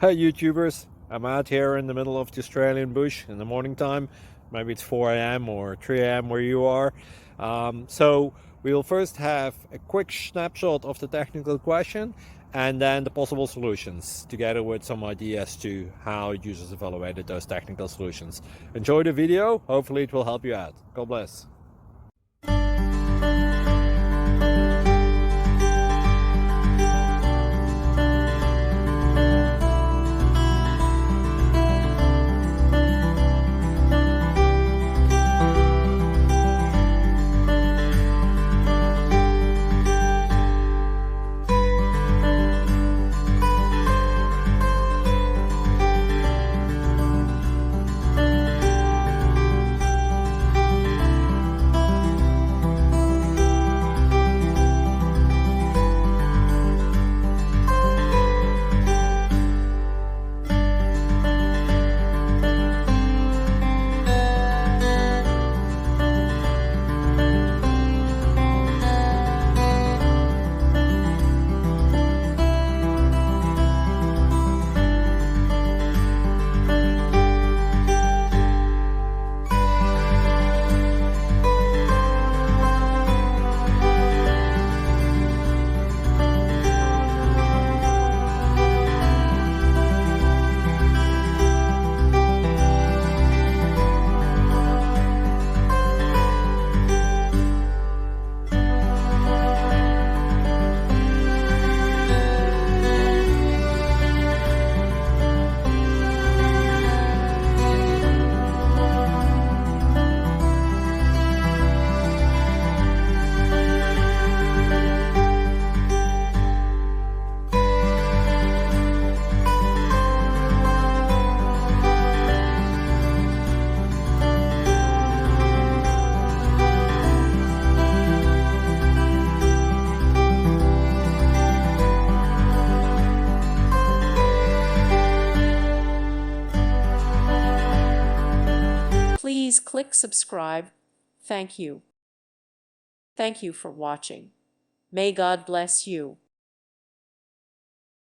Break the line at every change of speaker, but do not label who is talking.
Hey YouTubers, I'm out here in the middle of the Australian bush in the morning time. Maybe it's 4 a.m. or 3 a.m. where you are. So we'll first have a quick snapshot of the technical question and then the possible solutions, together with some ideas to how users evaluated those technical solutions. Enjoy the video, hopefully it will help you out. God bless.
Please click subscribe. Thank you. Thank you for watching. May God bless you.